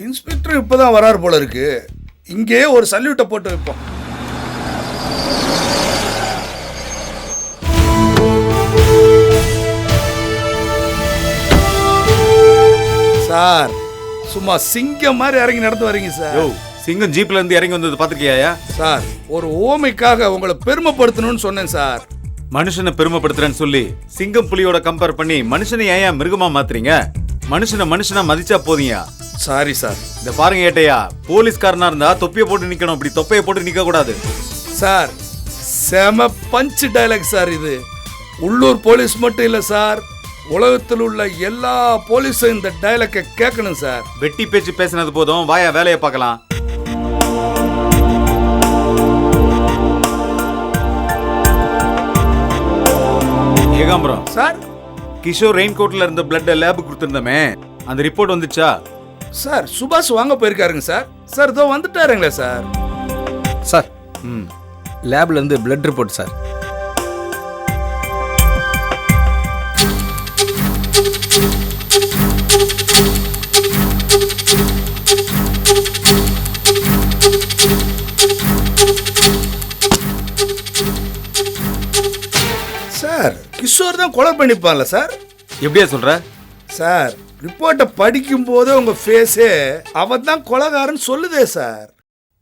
Inspector இப்பதான் வராரு போல இருக்கு. இங்கேயே ஒரு சல்யூட்டை போட்டு வைப்போம். சார் சும்மா சிங்கம் மாதிரி இறங்கி நடந்து வரீங்க சார். சிங்கம் ஜீப்ல இருந்து இறங்கி வந்தது பாத்துக்கியா? சார் ஒரு ஓமைக்காக உங்களை பெருமைப்படுத்தணும்னு சொன்னேன் சார். மனுஷனை பெருமைப்படுத்துறேன்னு சொல்லி சிங்கம் புலியோட கம்பேர் பண்ணி மனுஷனை ஏன் மிருகமா மாத்துறீங்க? மனுஷனா மதிச்சா போதீங்க. Sorry sir. இந்த பாருங்க ஏட்டையா, போலீஸ்காரனா இருந்தா தொப்பியை போட்டு நிக்கணும், இப்படி தொப்பையை போட்டு நிக்க கூடாது. சார் செம பஞ்ச் டைலாக் சார் இது. உள்ளூர் போலீஸ் மட்டும் இல்ல சார், உலகத்தில் உள்ள எல்லா போலீஸும் இந்த டைலாக்கை கேட்கணும் சார். வெட்டி பேச்சு பேசினது போதும், வாயா வேலையை பார்க்கலாம். ஏகாம்பரம் சார், கிஷோர் ரெயின் கோட்ல இருந்த பிளட் லேபுக்கு கொடுத்திருந்தமே, அந்த ரிப்போர்ட் வந்துச்சா? சார் சுபாஷ் வாங்க போயிருக்காருங்க சார். சார் இதோ வந்துட்டாருங்களே சார். சார் லேப்ல இருந்து blood report sir. Sir Kishore தான் கொலை பண்ணிப்பான்ல சார்? எப்படியா சொல்ற? சார் ரிப்போர்ட்டை படிக்கும் போது உங்க ஃபேஸே அவன் தான் கொலைகாரன் சொல்லுதே சார்.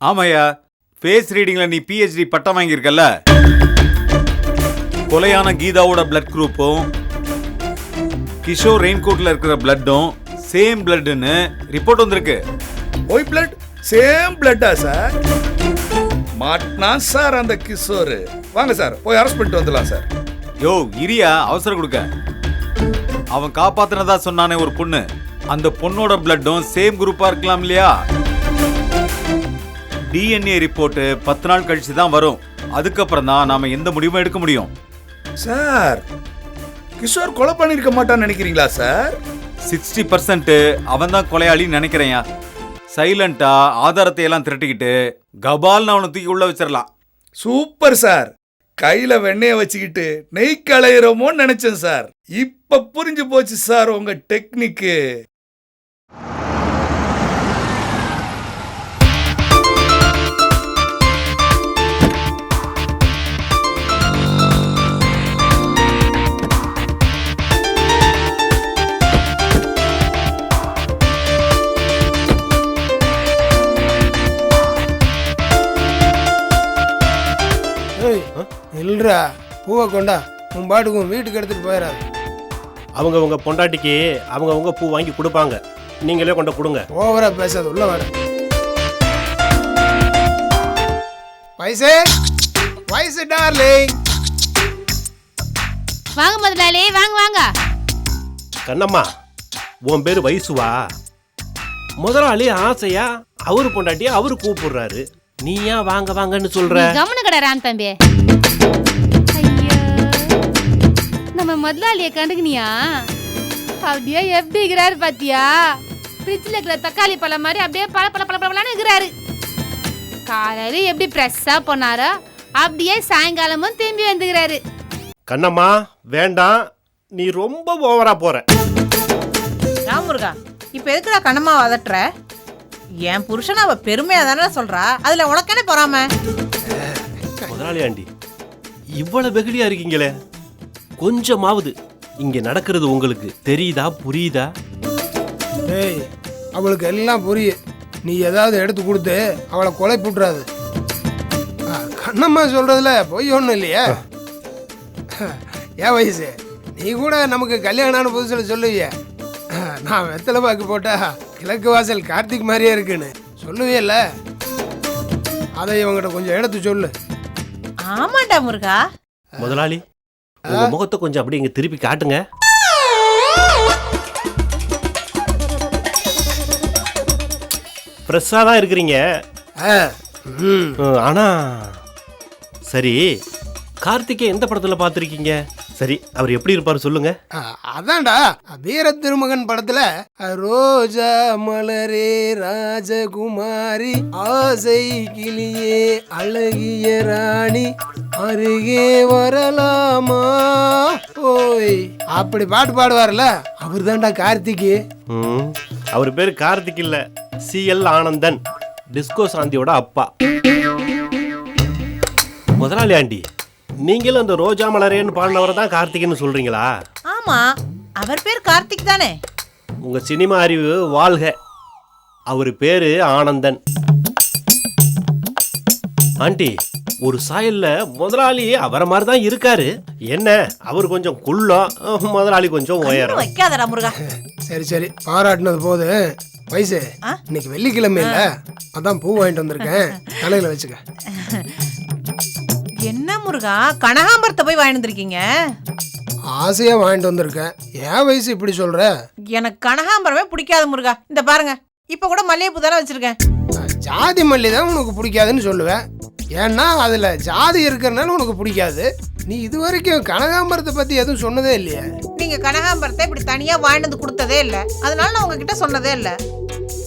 ஆமாயா, ஃபேஸ் ரீடிங்ல நீ PhD பட்டம் வாங்கியிருக்கல. கொலையான கீதாவோட பிளட் குரூப்பும் கிஷோர் ரெயின் கோட்ல இருக்கிற பிளட்டும் சேம் பிளட்னு ரிப்போர்ட் வந்திருக்கு. ஒய் பிளட் சேம் பிளட்டா சார்? மாட்டினா சார் அந்த கிஷோர். வாங்க சார் போய் அரெஸ்ட் பண்ணிட்டு வந்துடலாம் சார். யோ இரியா, அவசரம் கொடுக்க. அவன் காப்பாத்தினதா சொன்னானே ஒரு பொண்ணு, அந்த பொண்ணோட பிளட்டும் சேம் குரூப்பா இருக்கலாம் இல்லையா? DNA ரிப்போர்ட் 10 நாள் கழிச்சு தான் வரும். அதுக்கப்புறம் தான் நாம எந்த முடிவும் எடுக்க முடியும். சார் கிஷோர் கொலை பண்ணிருக்க மாட்டான்னு நினைக்கிறீங்களா சார்? 60% அவன் தான் கொலையாளின்னு நினைக்கிறேன். சைலண்டா ஆதாரத்தை எல்லாம் திரட்டிக்கிட்டு கபால்னு அவனை தூக்கி உள்ள வச்சிடலாம். Super sir. கையில வெண்ணெய வச்சுக்கிட்டு நெய் களையிறோமோன்னு நினைச்சேன் சார். இப்ப புரிஞ்சு போச்சு சார் உங்க டெக்னிக்கு. இல்லைடா, பூவை கொண்டா, உன் பாட்டுக்கும் வீட்டுக்கு எடுத்துட்டு போயிடாது. அவங்க பொண்டாட்டிக்கு அவங்க பூ வாங்கி கொடுப்பாங்க, நீங்களே கொண்டு கொடுங்க. ஓவரா பேசாது, உள்ள வர. வயசு வயசு டார்லிங், வாங்க முதலாளி, வாங்க வாங்க. கண்ணம்மா, உன் பேரு வயசுவா? முதலாளி ஆசையா அவரு பொண்டாட்டியா அவரு கூப்பிடுறாரு, நீ ஏன் வாங்க வாங்கன்னு சொல்ற? கவனம் கடை ராம் தம்பி. ஐயோ, நம்ம முதலாளிய கண்டுக்கினியா? அப்படியே எப்படி இருக்கிறாரு பாத்தியா? ஃப்ரிட்ஜ்ல இருக்கிற தக்காளி பழம் மாதிரி அப்படியே பல பல பல பழம்னு இருக்கிறாரு. காலையில எப்படி ஃப்ரெஷ்ஷா போனாரோ அப்படியே சாயங்காலமும் திரும்பி வந்துக்கிறாரு. கண்ணம்மா வேண்டாம், நீ ரொம்ப ஓவரா போற. ராமுருகா, இப்ப எதுக்குடா கண்ணம்மா அதட்டுற? என் புருஷன் அவ பெருமையா தானே சொல்றா, அதுல உனக்கு என்ன பொறாம? முதலாளி ஆண்டி, இவ்வளவு வெகுளியா இருக்கீங்களே, கொஞ்சமாவது இங்க நடக்கிறது உங்களுக்கு தெரியுதா, புரியுதா? ஏய், அவளுக்கு எல்லாம் புரியும். நீ ஏதாவது எடுத்து கொடுத்து அவளை கொலை புட்டுறாது. கண்ணம்மா சொல்றதுல பொய் ஒன்றும் இல்லையா? ஏன் வயசு, நீ கூட நமக்கு கல்யாணம் புதுசில் சொல்லுவிய, நான் வெத்தலை பாக்கு போட்டா கிழக்கு வாசல் கார்த்திக் மாதிரியே இருக்குன்னு சொல்லுவியல்ல, அதை இவங்கிட்ட கொஞ்சம் எடுத்து சொல்லு. ஆமாண்டா முருகா. முதலாளி, உங்க முகத்தை கொஞ்சம் அப்படி இங்க திருப்பி காட்டுங்க. ஃப்ரெஷ்ஷா தான் இருக்கிறீங்க. ஆனா சரி, கார்த்திகை எந்த படத்துல பார்த்திருக்கீங்க? சரி, அவர் எப்படி இருப்பாரு சொல்லுங்க. அதான்டா வீர திருமகன் படத்துல ரோஜா மலரே ராஜகுமாரி ஆசை கிளியே அழகிய ராணி அருகே வரலாமா ஓய் அப்படி பாட்டு பாடுவார்ல, அவர் தான்டா கார்த்திக். அவர் பேரு கார்த்திக் இல்ல, CL ஆனந்தன், டிஸ்கோ சாந்தியோட அப்பா. முதலாளி ஆண்டி, நீங்களும் அந்த ரோஜா மலரேன்னு பாடினவரை தான் கார்த்திக்னு சொல்றீங்களா? ஆமா, அவர் பேர் கார்த்திக் தானே. உங்க சினிமா அறிவு வாழ்க. அவர் பேரு ஆனந்தன். ஆண்டி, ஒரு சாயல்ல முதலாளி அவரை மாதிரி தான் இருக்காரு. என்ன, அவர் கொஞ்சம் குள்ளம், முதலாளி கொஞ்சம் உயரம். வைக்காதடா முருகா. சரி சரி, பாராட்டினது போது. வயசு, இன்னைக்கு வெள்ளிக்கிழமை இல்ல, அதான் பூ வாங்கிட்டு வந்திருக்கேன், தலையில வச்சுக்க. என்ன முருகா, கனகாம்பரத்தை போய் வாங்கிட்டு வந்திருக்கீங்க? ஆசையா வாங்கிட்டு வந்திருக்கேன். ஏன் வயசு இப்படி சொல்ற? எனக்கு கனகாம்பரமே பிடிக்காது முருகா. இந்த பாருங்க, இப்ப கூட மல்லிகைப்பூ தானே வச்சிருக்கேன். ஜாதி மல்லி தான் உனக்கு பிடிக்காதுன்னு சொல்லுவேன். ஏன்னா அதுல ஜாதி இருக்கிறதுனால உனக்கு பிடிக்காது. நீ இது வரைக்கும் கனகாம்பரத்தை பத்தி எதுவும் சொன்னதே இல்லையே. நீங்க கனகாம்பரத்தை இப்படி தனியா வாங்கிட்டு வந்து கொடுத்ததே இல்ல, அதனால நான் உங்ககிட்ட சொன்னதே இல்ல.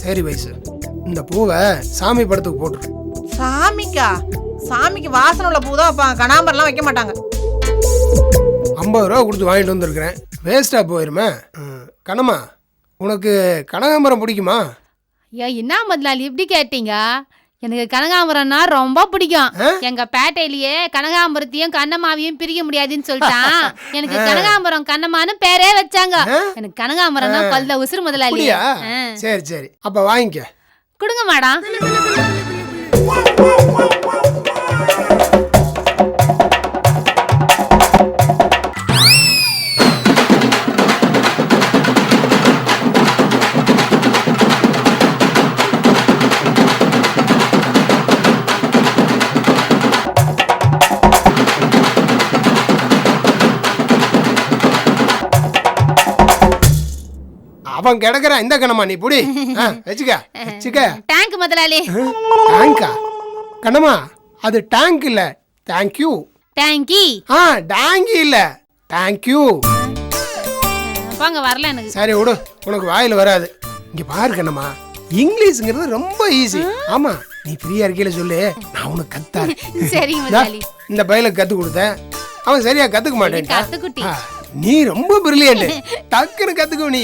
சரி வயசு, இந்த பூவை சாமி படத்துக்கு போட்டுரு. சாமிக்கா? சாமிக்கு வாசனை உள்ள பூ தான் வைப்பாங்க, கனகாம்பரம்லாம் வைக்க மாட்டாங்க. 50 ரூபா கொடுத்து வாங்கிட்டு வந்திருக்கிறேன், வேஸ்டா போயிருமே. கண்ணம்மா, உனக்கு கனகாம்பரம் பிடிக்குமா? ஏன் என்ன முதலாளி இப்படி கேட்டீங்க? எனக்கு கனகாம்பரம்னா ரொம்ப பிடிக்கும். எங்க பேட்டையிலேயே கனகாம்பரத்தையும் கண்ணம்மாவையும் பிரிக்க முடியாதுன்னு சொல்லிட்டான். எனக்கு கனகாம்பரம் கண்ணம்மான்னு பேரே வச்சாங்க. எனக்கு கனகாம்பரம்னா கொல்ல உசுறு முதலாளி. சரி சரி, அப்ப வாங்கிக்க. கொடுங்க மேடம். அவன் கிடக்குறான், இந்த கண்ணம்மா நீ புடி. வச்சுக்க வச்சுக்க. டேங்க் முதலாளி. டேங்கா? கண்ணம்மா, அது டேங்க் இல்ல, தேங்க்யூ. டேங்கி? டேங்கி இல்ல, தேங்க்யூ. போங்க, வரல எனக்கு. சரி விடு, உனக்கு வாயில வராது. இங்க பாரு கண்ணம்மா, இங்கிலீஷ்ங்கிறது ரொம்ப ஈஸி. ஆமா, நீ ஃப்ரீயா இருக்கையில சொல்லு, நான் உனக்கு கத்தாரு. சரி முதலாளி. இந்த பையலுக்கு கத்து கொடுத்தேன், அவன் சரியா கத்துக்க மாட்டேன். கத்துக்குட்டி. நீ ரொம்ப பிரில்லியன்ட், டக்குன்னு கத்துக்கோ நீ.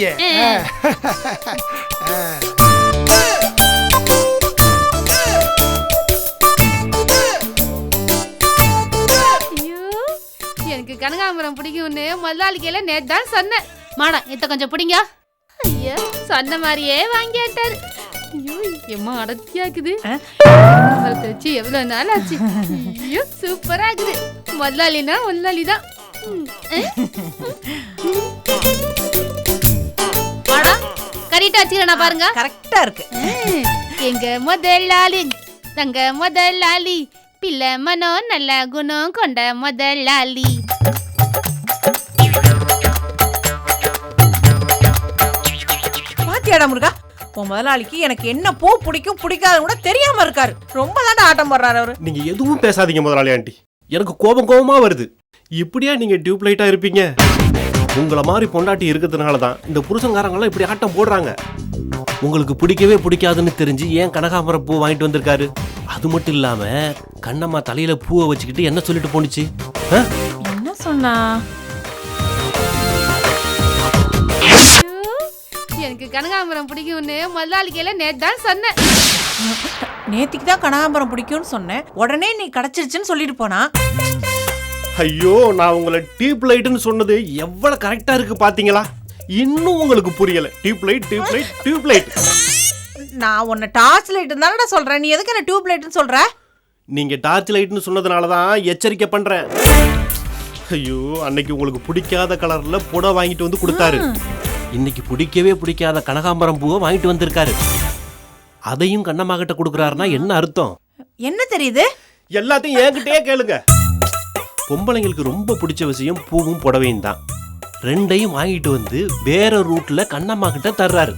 எனக்கு கனகாம்பரம் பிடிக்கும்னு முதலாளிக்கையில நேத்து தான் சொன்னேன். மாடம் இத்த கொஞ்சம் பிடிங்க. ஐயா, சொன்ன மாதிரியே வாங்கிட்டாரு. ஐயோ, எம்மா அடர்த்தியாக்குது. வச்சு எவ்வளவு நாள் ஆச்சு. ஐயோ, சூப்பரா இருக்குது. முதலாளினா முதலாளி தான். மாடம் கரெக்டா வச்சுக்கிறேன் பாருங்க. கரெக்டா இருக்கு. எங்க முதலாளி தங்க முதலாளி, பிள்ளை மனோ நல்ல குணம் கொண்ட முதலாளி. பாத்தியாடா முருகா, உன் முதலாளிக்கு எனக்கு என்ன பூ பிடிக்கும் பிடிக்காதுன்னு கூட தெரியாம இருக்காரு. ரொம்ப தாண்டா ஆட்டம் போடுறாரு அவரு. நீங்க எதுவும் பேசாதீங்க முதலாளி ஆண்டி, எனக்கு கோபமா வருது. இப்படியா நீங்க டியூப்லைட்டா இருப்பீங்க? உங்களை மாதிரி பொண்டாட்டி இருக்கிறதுனால தான் இந்த புருஷங்காரங்களாம் இப்படி ஆட்டம் போடுறாங்க. உங்களுக்கு பிடிக்கவே பிடிக்காதுன்னு தெரிஞ்சு ஏன் கனகாம்பரம் பூ வாங்கிட்டு வந்திருக்காரு. அது மட்டும் இல்லாம கண்ணம்மா தலையில பூவை வச்சுக்கிட்டு என்ன சொல்லிட்டு போனுச்சு? என்ன சொன்னா? எனக்கு கனகாம்பரம் பிடிக்கும்னு முதலாளிக்கையில நேத்து தான் சொன்னேன். நேத்திக்கு தான் கனகாம்பரம் பிடிக்கும்னு சொன்னேன், உடனே நீ கிடைச்சிருச்சுன்னு சொல்லிட்டு போனா. ஐயோ, நான் உங்களை டியூப்லைட்னு சொன்னது எவ்வளவு கரெக்டா இருக்கு பாத்தீங்களா? இன்னும் உங்களுக்கு புரியல. Tube light tube light tube light. நான் உன்னை டார்ச் லைட் தானடா சொல்றேன், நீ எதுக்கு என்ன டியூப் லைட்னு சொல்ற? நீங்க டார்ச் லைட்னு சொன்னதுனால தான் எச்சரிக்கை பண்றேன். ஐயோ, அன்னைக்கு உங்களுக்கு பிடிக்காத கலர்ல புடவை வாங்கிட்டு வந்து கொடுத்தாரு. இன்னைக்கு பிடிக்கவே பிடிக்காத கனகாம்பரம் பூவை வாங்கிட்டு வந்திருக்காரு. அதையும் கண்ணம்மா கிட்ட கொடுக்குறாருன்னா என்ன அர்த்தம்? என்ன தெரியுது? எல்லாத்தையும் என்கிட்டயே கேளுங்க. பொம்பளைங்களுக்கு ரொம்ப பிடிச்ச விஷயம் பூவும் புடவையும் தான். ரெண்டையும் வாங்கிட்டு வந்து வேற ரூட்ல கண்ணம்மா கிட்ட தர்றாரு.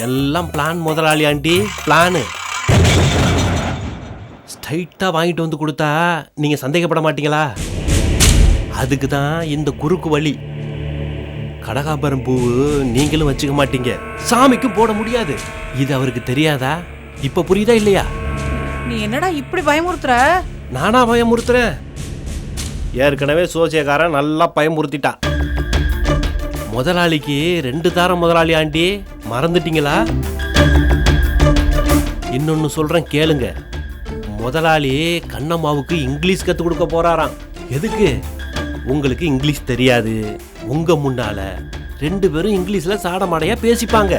எல்லாம் பிளான் முதலாளி ஆண்டி, பிளானு. ஸ்ட்ரைட்டா வாங்கிட்டு வந்து கொடுத்தா நீங்க சந்தேகப்பட மாட்டீங்களா? அதுக்கு தான் இந்த குறுக்கு வழி. கனகாம்பரம் பூவு நீங்களும் வச்சுக்க மாட்டீங்க, சாமிக்கும் போட முடியாது. இது அவருக்கு தெரியாதா? இப்ப புரியுதா இல்லையா? நீ என்னடா இப்படி பயமுறுத்துற? நானா பயமுறுத்துறேன்? ஏற்கனவே சோசியக்காரன் நல்லா பயமுறுத்திட்டான். முதலாளிக்கு 2 தாரம் முதலாளி ஆண்டி, மறந்துட்டீங்களா? இன்னொன்னு சொல்றேன் கேளுங்க. முதலாளி கண்ணம்மாவுக்கு இங்கிலீஷ் கத்து கொடுக்க போறாராம். எதுக்கு? உங்களுக்கு இங்கிலீஷ் தெரியாது, உங்க முன்னால 2 பேரும் இங்கிலீஷ்ல சாடமாடையா பேசிப்பாங்க,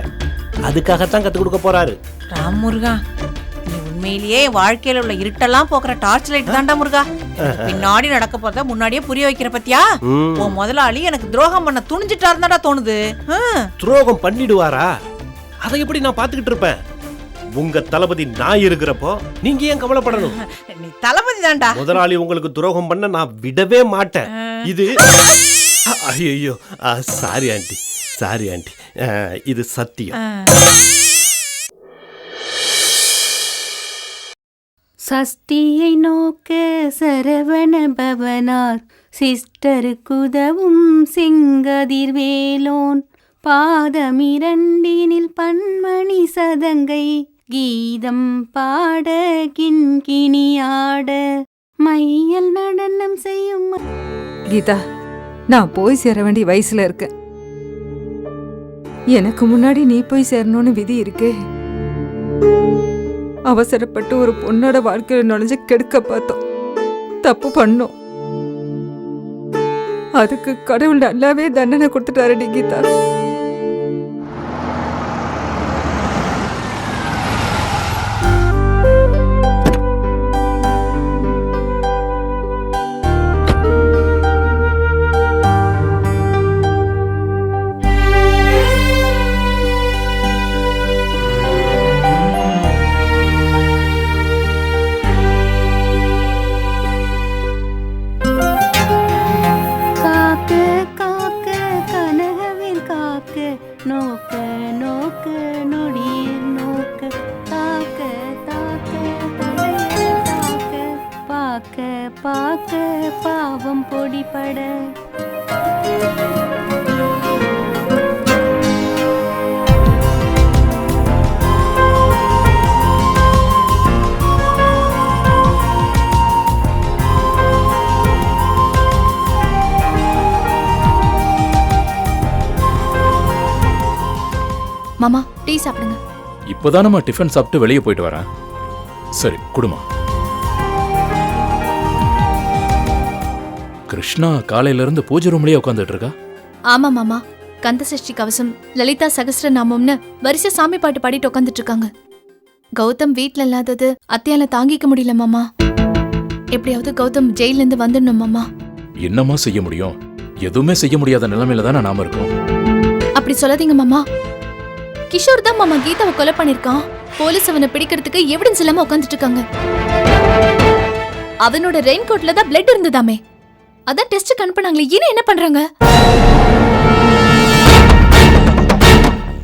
அதுக்காகத்தான் கத்து கொடுக்க போறாரு. ராம் முருகா, நீ உண்மையிலேயே வாழ்க்கையில உள்ள இருட்டெல்லாம் போக்குற டார்ச் லைட் தான்டா முருகா. பின்னாடி நடக்க போறத முன்னாடியே புரிய வைக்கிற பத்தியா? உன் முதலாளி எனக்கு துரோகம் பண்ண துணிஞ்சிட்டா இருந்தாடா தோணுது. துரோகம் பண்ணிடுவாரா? அதை எப்படி நான் பாத்துக்கிட்டு இருப்பேன்? உங்க தளபதி நான் இருக்கிறப்போ நீங்க ஏன் கவலைப்படணும்? நீ தளபதி தான்டா. முதலாளி உங்களுக்கு துரோகம் பண்ண நான் விடவே மாட்டேன். இது ஐயோ சாரி ஆண்டி, சாரி ஆண்டி, இது சத்தியம். சஷ்டியை நோக்க சரவண பவனார் சிஸ்டருக்குதவும் செங்கதிர்வேலோன் பாதமிரண்டினில் பன்மணி சதங்கை கீதம் பாட கிண்கிணியாட மையல் நடனம் செய்யும். கீதா, நான் போய் சேர வேண்டிய வயசுல இருக்கேன். எனக்கு முன்னாடி நீ போய் சேரணும்னு விதி இருக்கே. அவசரப்பட்டு ஒரு பொண்ணோட வாழ்க்கையில நுழைஞ்சு கெடுக்க பார்த்தோம், தப்பு பண்ணோம். அதுக்கு கடவுள் நல்லாவே தண்டனை கொடுத்துட்டாரடி கீதா. நோக்க நோக்க நொடியில் நோக்க தாக்க தாக்க தலையில் தாக்க பாக்க பாக்க பாவம் பொடிபட. மாமா, டீ சாப்பிடுங்க. இப்போதான் நம்ம டிஃபன் சாப்பிட்டு வெளியே போயிட்டு வரேன். சரி குடுமா. கிருஷ்ணா காலையில இருந்து பூஜை ரூம்லயே உட்காந்துட்டு இருக்கா? ஆமா மாமா, கந்த சஷ்டி கவசம், லலிதா சகஸ்ரநாமம்னு வரிசை சாமி பாட்டு பாடிட்டு உட்காந்துட்டு இருக்காங்க. கௌதம் வீட்ல இல்லாதது அத்தையால தாங்கிக்க முடியல மாமா. எப்படியாவது கௌதம் ஜெயில இருந்து வந்துடணும் மாமா. என்னமா செய்ய முடியும்? எதுவுமே செய்ய முடியாத நிலைமையில தானே நாம இருக்கோம். அப்படி சொல்லாதீங்க மாமா. கிஷோர் தான் மாமா கீதாவை கொலை பண்ணிருக்கான். போலீஸ் அவனை பிடிக்கிறதுக்கு எவிடன்ஸ் இல்லாம உட்காந்துட்டு இருக்காங்க. அவனோட ரெயின் கோட்ல தான் பிளட் இருந்ததாமே, அதான் டெஸ்ட் அனுப்புனாங்களே. ஏன் என்ன பண்றாங்க?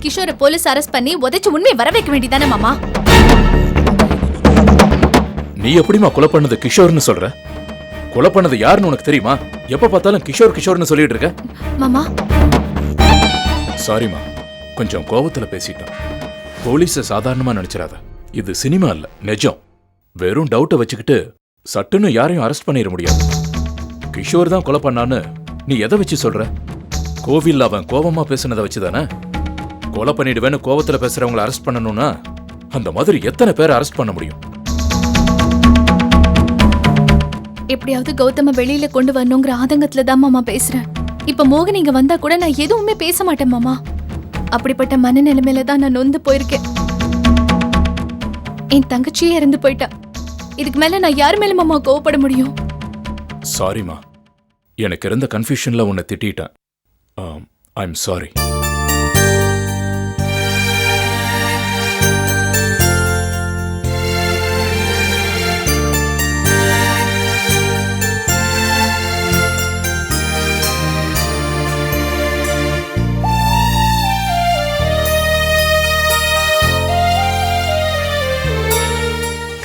கிஷோரை போலீஸ் அரெஸ்ட் பண்ணி உதைச்சு உண்மையை வர வைக்க வேண்டியதானே மாமா. நீ எப்படிமா கொலை பண்ணது கிஷோர்னு சொல்ற? கொலை பண்ணது யாருன்னு உனக்கு தெரியுமா? எப்ப பார்த்தாலும் கிஷோர் கிஷோர்னு சொல்லிட்டு இருக்க. மாமா சாரிமா, கொஞ்சம் கோபத்துல பேசிட்டான். போலீஸ சாதாரணமா நினைச்சிடாத, இது சினிமா இல்ல, நிஜம். வெறும் டவுட்டை வச்சுக்கிட்டு சட்டுன்னு யாரையும் அரெஸ்ட் பண்ணிட முடியாது. கிஷோர் தான் கொலை பண்ணான்னு நீ எதை வச்சு சொல்ற? கோவில்ல அவன் கோபமா பேசுனதை வச்சுதானே? கொலை பண்ணிடுவேன்னு கோபத்துல பேசுறவங்களை அரெஸ்ட் பண்ணணும்னா அந்த மாதிரி எத்தனை பேரை அரெஸ்ட் பண்ண முடியும்? எப்படியாவது கௌதம வெளியில கொண்டு வரணுங்கிற ஆதங்கத்துல தான் மாமா பேசுறேன். இப்ப மோகன் இங்க வந்தா கூட நான் எதுவுமே பேச மாட்டேன் மாமா. அப்படிப்பட்ட மனநிலைமையில தான் நான் நொந்து போயிருக்கேன். என் தங்கச்சியே இறந்து போயிட்டா. இதுக்கு மேல நான் யார் மேல மாமா கோவப்பட முடியும்? சாரிமா, எனக்கு இருந்த கன்ஃபியூஷன்ல உன்னை திட்டிட்டேன். I am sorry.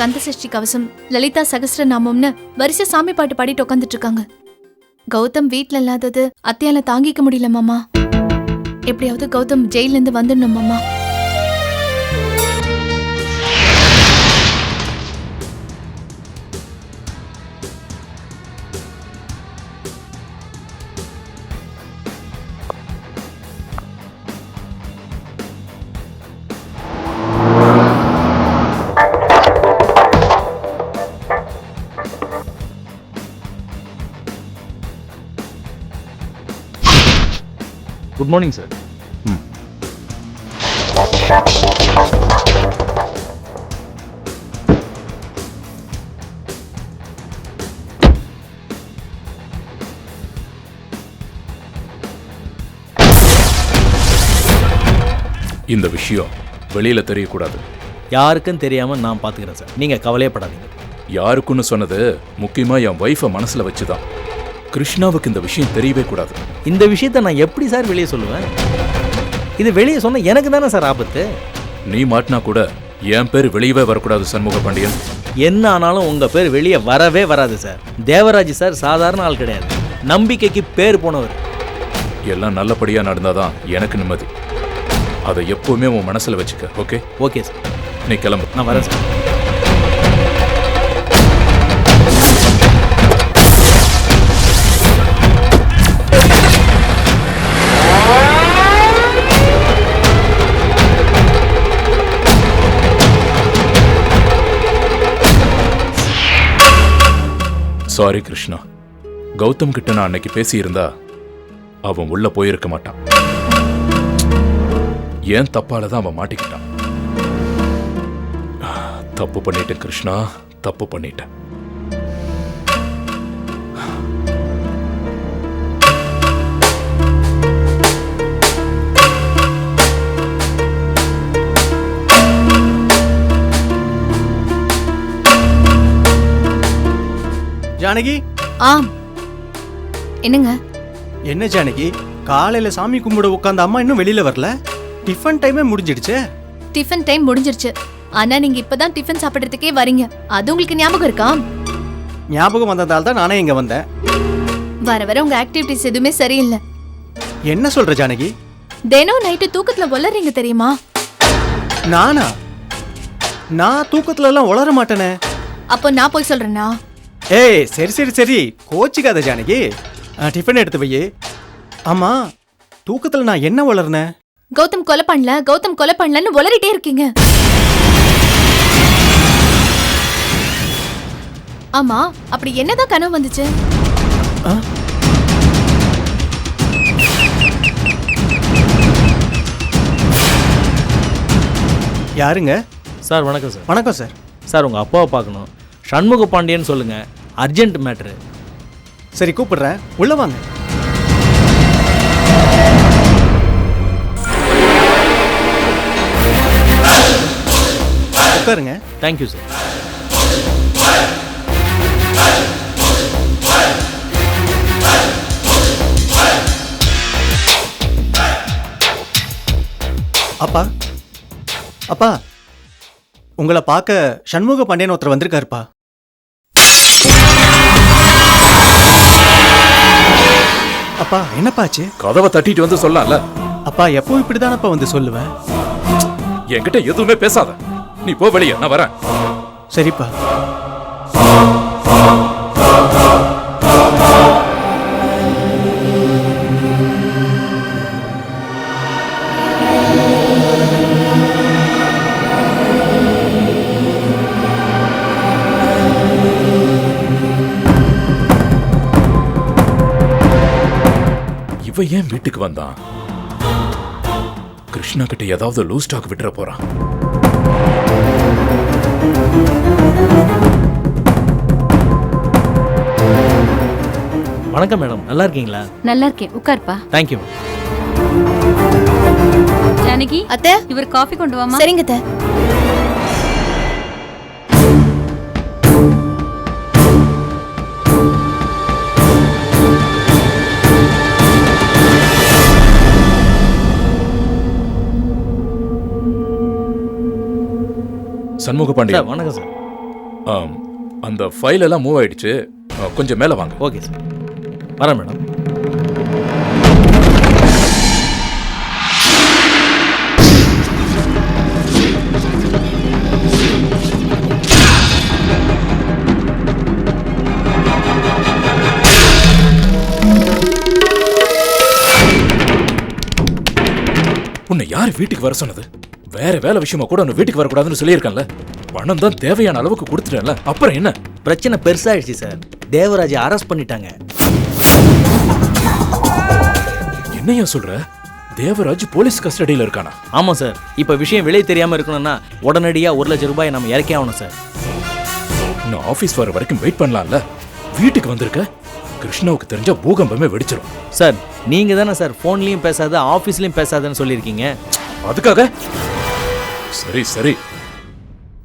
Kanda Sashti Kavasam, Lalitha சகஸ்ரநாமம்னு வரிசை சாமி பாட்டு பாடிட்டு உட்காந்துட்டு இருக்காங்க. கௌதம் வீட்ல இல்லாதது அத்தையால தாங்கிக்க முடியல மாமா. எப்படியாவது கௌதம் ஜெயில இருந்து வந்துடணும் மாமா. Good morning sir. இந்த விஷயம் வெளியில தெரியக்கூடாது. யாருக்கும் தெரியாம நான் பாத்துக்கிறேன் சார், நீங்க கவலையப்படாதீங்க. யாருக்குன்னு சொன்னது முக்கியமா என் ஒய்ஃபை மனசுல வச்சுதான். கிருஷ்ணாவுக்கு இந்த விஷயம் தெரியவே கூடாது. இந்த விஷயத்த நான் எப்படி சார் வெளியே சொல்லுவேன்? இது வெளியே சொன்னா எனக்கு தானே சார் ஆபத்து. நீ மாட்டினா கூட என் பேர் வெளியவே வரக்கூடாது சண்முக பாண்டியன். என்ன ஆனாலும் உங்க பேர் வெளியே வரவே வராது சார். தேவராஜ் சார் சாதாரண ஆள் கிடையாது, நம்பிக்கைக்கு பேர் போனவர். எல்லாம் நல்லபடியா நடந்தாதான் எனக்கு நிம்மதி. அதை எப்பவுமே உன் மனசுல வச்சுக்க. ஓகே? ஓகே சார், நீ கிளம்பு. நான் வரேன் சார். சாரி கிருஷ்ணா, கௌதம் கிட்ட நான் அன்னைக்கு பேசியிருந்தா அவன் உள்ள போயிருக்க மாட்டான். ஏன் தப்பால தான் அவன் மாட்டிக்கிட்டான். தப்பு பண்ணிட்டேன் கிருஷ்ணா, தப்பு பண்ணிட்டேன். ஜானகி. ஆம். என்னங்க? என்ன ஜானகி, காலையில சாமி கும்பிட உட்கார்ந்த அம்மா இன்னும் வெளியில வரல? டிஃபன் டைமே முடிஞ்சிடுச்சு. டிஃபன் டைம் முடிஞ்சிருச்சு. ஆனா நீங்க இப்பதான் டிஃபன் சாப்பிடுறதுக்கே வரீங்க. அது உங்களுக்கு ஞாபகம் இருக்கா? ஞாபகம் வந்ததால தான் நானே இங்க வந்தேன். வர வர உங்க ஆக்டிவிட்டிஸ் எதுவுமே சரியில்லை. என்ன சொல்ற ஜானகி? தினம் நைட்டு தூக்கத்துல வளர்றீங்க தெரியுமா? நானா? நான் தூக்கத்துல எல்லாம் உளர மாட்டேனே. அப்போ நான் போய் சொல்றேன்னா? ஏய் சரி சரி சரி, கோச்சிக்காத ஜானகி. டிஃபன் எடுத்து வை. ஆமா, தூக்கத்துல நான் என்ன உளர்னேன்? கௌதம் கொலை பண்ணல, கௌதம் கொலை பண்ணலன்னு உளறிட்டே இருக்கீங்க. ஆமா, அப்படி என்னதான் கனவு வந்துச்சு? யாருங்க? சார் வணக்கம் சார். வணக்கம் சார். சார் உங்க அப்பாவை பார்க்கணும். சண்முக பாண்டியன் சொல்லுங்க, அர்ஜென்ட் மேட்ரு. சரி கூப்பிடுறேன், உள்ள வாங்க. உட்காருங்க. Thank you sir. அப்பா அப்பா, உங்களை பார்க்க சண்முக பாண்டியன் ஒருத்தர் வந்திருக்காருப்பா. அப்பா என்னப்பாச்சு? கதவை தட்டிட்டு வந்து சொல்லலாம்ல. அப்பா எப்போ இப்படிதானப்பா வந்து சொல்லுவேன். என்கிட்ட எதுவுமே பேசாத. நீ போ வெளியே, நான் வரேன். சரிப்பா. இவ ஏன் வீட்டுக்கு வந்தான்? கிருஷ்ணா கிட்ட ஏதாவது லூஸ் டாக் விட்டுற போறான். வணக்கம் மேடம், நல்லா இருக்கீங்களா? நல்லா இருக்கேன், உட்கார்ப்பா. தேங்க்யூ. ஜானகி அத்தை, இவர் காஃபி கொண்டு வாமா. சரிங்க அத்தை. சண்முக பாண்டியன். வணக்கம் சார். அந்த ஃபைல் எல்லாம் மூவ் ஆயிடுச்சு, கொஞ்சம் மேல வாங்க. ஓகே சார், வரேன் மேடம். உன்னை யார் வீட்டுக்கு வர சொன்னது? வேற வேலை விஷயமா கூட உன்னை வீட்டுக்கு வரக்கூடாதுன்னு சொல்லியிருக்கேன்ல. பணம் தான் தேவையான அளவுக்கு கொடுத்துட்டேன்ல, அப்புறம் என்ன? பிரச்சனை பெருசாயிடுச்சு சார். தேவராஜை அரெஸ்ட் பண்ணிட்டாங்க. என்னையா சொல்ற? தேவராஜ் போலீஸ் கஸ்டடியில இருக்கானா? ஆமாம் சார். இப்போ விஷயம் வெளியே தெரியாமல் இருக்கணும்னா உடனடியாக 1 லட்சம் ரூபாய் நம்ம இறக்கி ஆகணும் சார். நான் ஆபீஸ் வர வரைக்கும் வெயிட் பண்ணலாம்ல? வீட்டுக்கு வந்திருக்க, கிருஷ்ணாவுக்கு தெரிஞ்சா பூகம்பமே வெடிச்சிரும். சார் நீங்கள் தானே சார் ஃபோன்லேயும் பேசாத ஆஃபீஸ்லேயும் பேசாதன்னு சொல்லியிருக்கீங்க. அதுக்காக சரி சரி,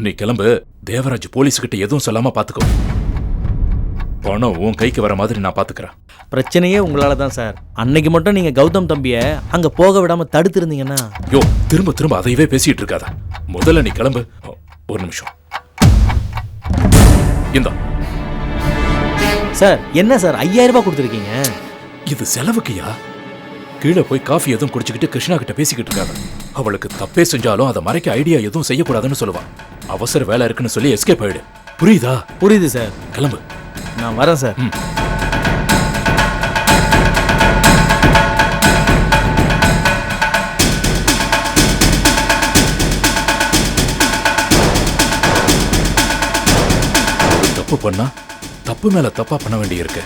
நீ கிளம்பு. தேவராஜ் போலீஸ்கிட்ட எதுவும் சொல்லாம பாத்துக்கோ. பணம் உன் கைக்கு வர மாதிரி நான் பாத்துக்கிறேன். பிரச்சனையே உங்களால தான் சார். அன்னைக்கு மட்டும் நீங்கள் கௌதம் தம்பியை அங்கே போக விடாமல் தடுத்துருந்தீங்கன்னா. யோ, திரும்ப திரும்ப அதையவே பேசிட்டு இருக்காத. முதல்ல நீ கிளம்பு. ஒரு நிமிஷம். இந்தா. சார் என்ன சார் 5000 ரூபாய் கொடுத்துருக்கீங்க? இது செலவுக்குயா? கீழே போய் காஃபி எதுவும் குடிச்சுக்கிட்டு கிருஷ்ணா கிட்ட பேசிக்கிட்டு இருக்காங்க. அவளுக்கு தப்பே செஞ்சாலும் அதை மறைக்க ஐடியா எதுவும் செய்யக்கூடாதுன்னு சொல்லுவான். அவசர வேலை இருக்குன்னு சொல்லி எஸ்கேப் ஆயிடு. புரியுதா? புரியுது சார். கிளம்பு. நான் வரேன் சார். தப்பு பண்ணா தப்பு மேல தப்பா பண்ண வேண்டியிருக்கு.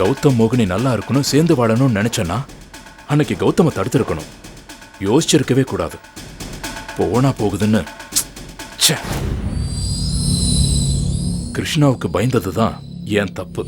கௌதம் மோகினி நல்லா இருக்கணும், சேர்ந்து வாழணும்னு நினைச்சேன்னா அன்னைக்கு கௌதம தடுத்திருக்கணும். யோசிச்சிருக்கவே கூடாது. போனா போகுதுன்னு. கிருஷ்ணாவுக்கு பயந்ததுதான் என் தப்பு.